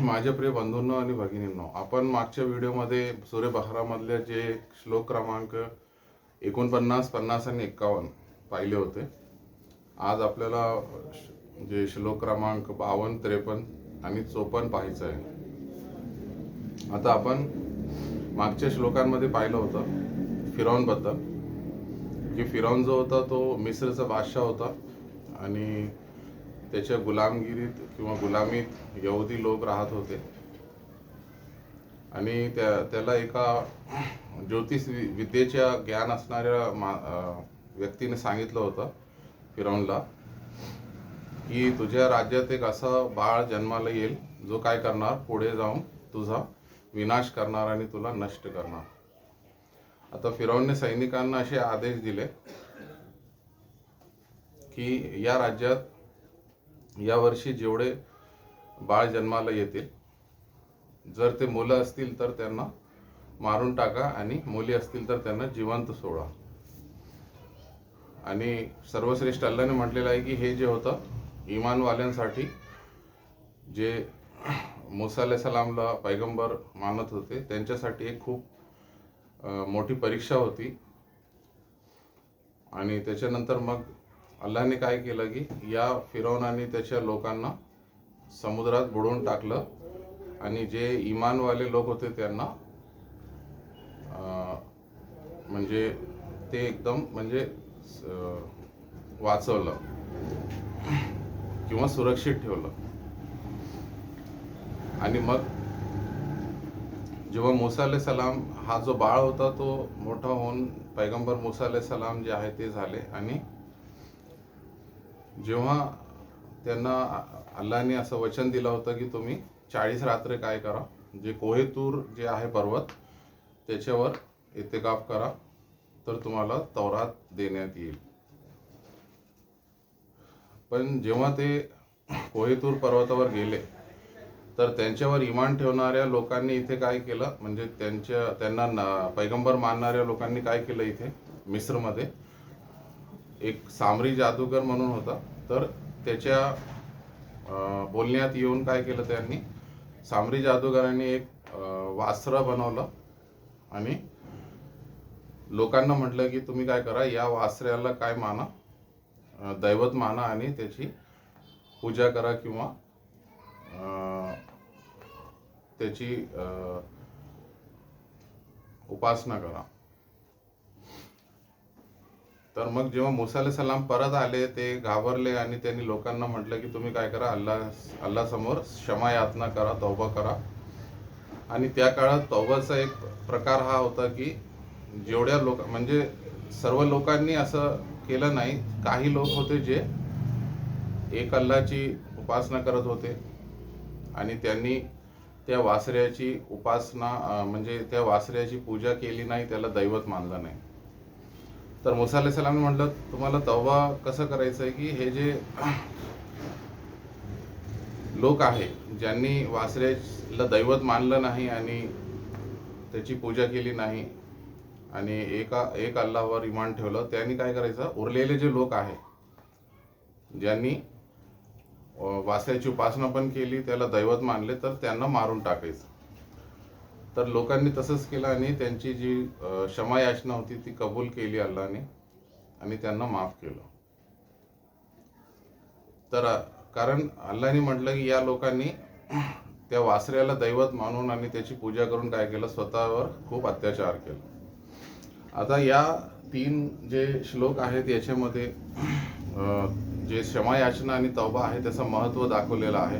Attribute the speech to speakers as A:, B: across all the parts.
A: माझ्या प्रिय बंधूंनो आणि भगिनींनो, आपण मागच्या व्हिडिओमध्ये सूर्यबहारामधले जे श्लोक क्रमांक 49, 50 आणि 51 पाहिले होते. आज आपल्याला जे श्लोक क्रमांक 52, 53 आणि 54 पाहायचं आहे. आता आपण मागच्या श्लोकांमध्ये पाहिलं होतं फिरौनबद्दल, की फिरौन जो होता तो मिस्रचा बादशाह होता आणि त्याच्या गुलामगिरीत किंवा गुलामीत यहुदी लोक राहत होते. आणि त्याला एका ज्योतिष विद्येच्या ज्ञान असणाऱ्या व्यक्तीने सांगितलं होतं फिरौनला, की तुझ्या राज्यात एक असा बाळ जन्माला येईल जो काय करणार, पुढे जाऊन तुझा विनाश करणार आणि तुला नष्ट करणार. आता फिरौनने सैनिकांना असे आदेश दिले की या राज्यात यावर्षी जेवढे बाळ जन्माला येतील, जर ते मुलं असतील तर त्यांना मारून टाका आणि मुली असतील तर त्यांना जिवंत सोडा. आणि सर्वश्रेष्ठ अल्लाने म्हटलेलं आहे की हे जे होतं इमानवाल्यांसाठी, जे मूसा अलैहिस्सलामला पैगंबर मानत होते, त्यांच्यासाठी एक खूप मोठी परीक्षा होती. आणि त्याच्यानंतर मग अल्लाने काय केलं की या फिरौन आणि त्याच्या लोकांना समुद्रात बुडवून टाकलं आणि जे इमानवाले लोक होते त्यांना म्हणजे ते एकदम म्हणजे वाचवलं किंवा सुरक्षित ठेवलं. आणि मग जेव्हा मूसा अलैहिस्सलाम हा जो बाळ होता तो मोठा होऊन पैगंबर मूसा अलैहिस्सलाम जे आहे ते झाले. आणि जेव्हा त्यांना अल्लाने असं वचन दिलं होतं की तुम्ही 40 रात्र काय करा, जे कोहेतूर जे आहे पर्वत त्याच्यावर इतिकाफ करा, तर तुम्हाला तौरात देण्यात येईल. पण जेव्हा ते कोहेतूर पर्वतावर गेले तर त्यांच्यावर इमान ठेवणाऱ्या लोकांनी इथे काय केलं, म्हणजे त्यांना पैगंबर मानणाऱ्या लोकांनी काय केलं, इथे मिस्रमध्ये एक सामरी जादूगर म्हणून होता. तर त्याच्या बोलण्यात येऊन काय केलं, त्यांनी सामरी जादूगरांनी एक वास्त्र बनवलं आणि लोकांना म्हटलं की तुम्ही काय करा, या वास्त्र्याला काय माना, दैवत माना आणि त्याची पूजा करा किंवा त्याची उपासना करा. तर मग जेव्हा मूसा अलैहिस्सलाम परत आले, ते घाबरले आणि त्यांनी लोकांना म्हटलं की तुम्ही काय करा, अल्लाह समोर क्षमा यातना करा, तौबा करा. आणि त्या काळात तौबाचा एक प्रकार हा होता की जेवढ्या लोक, म्हणजे सर्व लोकांनी असं केलं नाही. काही लोक होते जे एक अल्लाची उपासना करत होते आणि त्यांनी त्या वासऱ्याची उपासना म्हणजे त्या वासऱ्याची पूजा केली नाही, त्याला दैवत मानलं नाही. तर मूसा अलैहिस्सलाम म्हटलं तुम्हाला तौबा कसं करायचं आहे की हे जे लोक आहे ज्यांनी वासऱ्याला दैवत मानलं नाही आणि त्याची पूजा केली नाही आणि एक अल्लाहवर इमान ठेवलं, त्यांनी काय करायचं, उरलेले जे लोक आहे ज्यांनी वासऱ्याची उपासना पण केली, त्याला दैवत मानले, तर त्यांना मारून टाकायचं. तर लोकांनी तसंच केलं आणि त्यांची जी क्षमा याचना होती ती कबूल केली अल्लाने आणि त्यांना माफ केलं. तर कारण अल्लाने म्हटलं की या लोकांनी त्या वासऱ्याला दैवत मानून आणि त्याची पूजा करून काय केलं, स्वतःवर खूप अत्याचार केला. आता या 3 जे श्लोक आहेत याच्यामध्ये जे क्षमा याचना आणि तौबा आहे त्याचं महत्त्व दाखवलेलं आहे.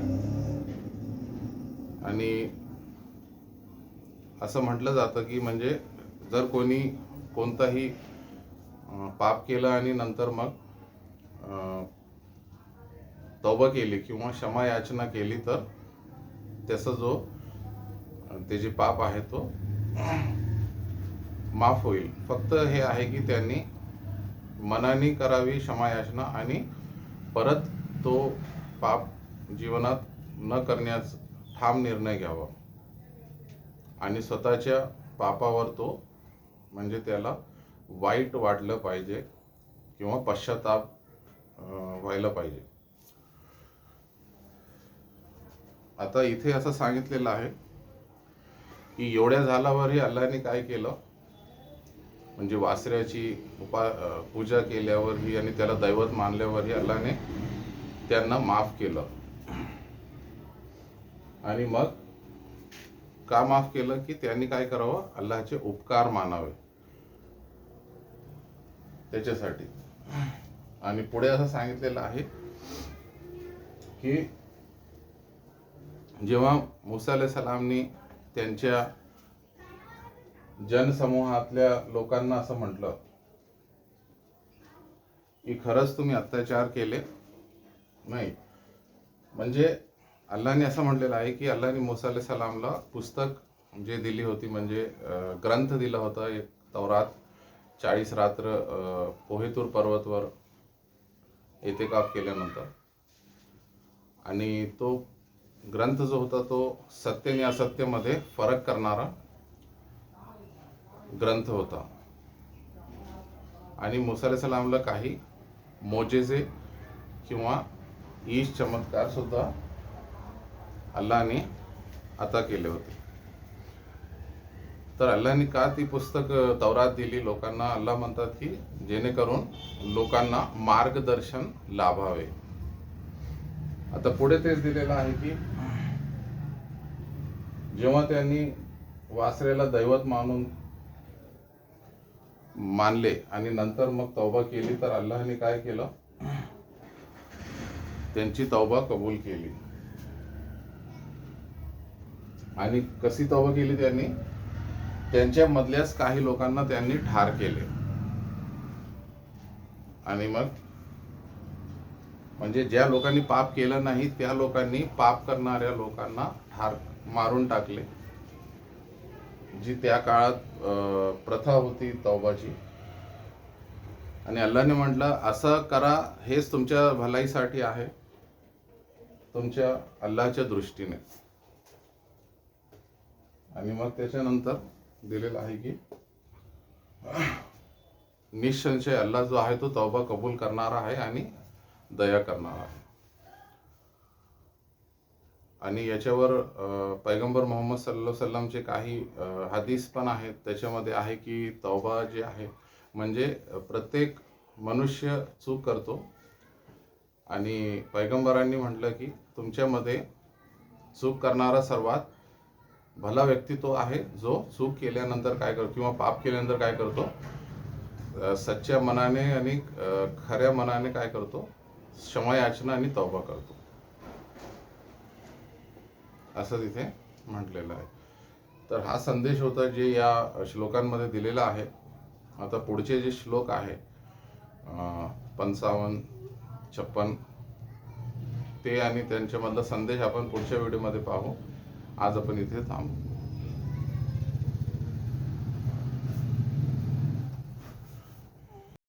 A: आणि असं म्हटलं जातं की म्हणजे जर कोणी कोणताही पाप केलं आणि नंतर मग तौबा केली किंवा क्षमा याचना केली, तर त्याचा जो त्याचे पाप आहे तो माफ होईल. फक्त हे आहे की त्यांनी मनाने करावी क्षमा याचना आणि परत तो पाप जीवनात न करण्याचा ठाम निर्णय घ्यावा आणि स्वतःच्या पापावर तो म्हणजे त्याला वाईट वाटलं पाहिजे किंवा पश्चाताप व्हायला पाहिजे. आता इथे असं सांगितलेलं आहे की एवढ्या झाल्यावरही अल्लाने काय केलं, म्हणजे वासऱ्याची पूजा केल्यावरही आणि त्याला दैवत मानल्यावरही अल्लाने त्यांना माफ केलं. आणि मग का माफ केलं की त्यांनी काय करावं, अल्लाहचे उपकार मानावे त्याच्यासाठी. आणि पुढे असं सांगितलेलं आहे की जेव्हा मूसा अलैहिस्सलामनी त्यांच्या जनसमूहातल्या लोकांना असं म्हटलं की खरंच तुम्ही अत्याचार केले नाही, म्हणजे अल्लाने असं म्हटलेलं आहे की अल्लाने मूसा अलैहिस्सलामला पुस्तक जे दिली होती, म्हणजे ग्रंथ दिला होता एक तौरात, 40 रात्र पोहेतूर पर्वतवर इतिकाफ केल्यानंतर. आणि तो ग्रंथ जो होता तो सत्य आणि असत्यमध्ये फरक करणारा ग्रंथ होता. आणि मूसा अलैहिस्सलामला काही मोजेजे किंवा ईश चमत्कार सुद्धा अल्लाने अता केले होते. तर अल्लाने का ती पुस्तक तौरात दिली लोकांना? अल्लाह म्हणतात की जेणेकरून लोकांना मार्गदर्शन लाभावे. आता पुढे तेच दिलेलं आहे की जेव्हा त्यांनी वासरेला दैवत मानले आणि नंतर मग तौबा केली, तर अल्लाहने काय केलं, त्यांची तौबा कबूल केली. आणि कशी तौबा केली त्यांनी? त्यांच्या मधल्याच काही लोकांना त्यांनी ठार केले. आणि मग म्हणजे ज्या लोकांनी पाप केलं नाही त्या लोकांनी पाप करणाऱ्या लोकांना मारून टाकले, जी त्या काळात प्रथा होती तौबाची. आणि अल्लाहने म्हटलं असं करा, हेच तुमच्या भलाईसाठी आहे, तुमच्या अल्लाहच्या दृष्टीने. आणि मग त्याच्यानंतर दिलेलं आहे की निसंशय अल्लाह जो आहे तो तौबा कबूल करणारा आहे आणि दया करणारा आहे. आणि याच्यावर पैगंबर मोहम्मद सल्लल्लाहु अलैहि वसल्लमचे काही हदीस पण आहेत. त्याच्यामध्ये आहे की तौबा जे आहे म्हणजे प्रत्येक मनुष्य चूक करतो, आणि पैगंबरांनी म्हटलं की तुमच्यामध्ये चूक करणारा सर्वात भला व्यक्ती तो आहे जो चूक केल्यानंतर काय करतो किंवा पाप केल्यानंतर काय करतो, सच्च्या मनाने आणि खऱ्या मनाने काय करतो, क्षमा याचना आणि तौबा करतो, असं तिथे म्हटलेलं आहे. तर हा संदेश होता जे या श्लोकांमध्ये दिलेला आहे. आता पुढचे जे श्लोक आहे 55, 56 ते आणि त्यांच्यामधला संदेश आपण पुढच्या व्हिडिओमध्ये पाहू. आज आपण इथे थांबू.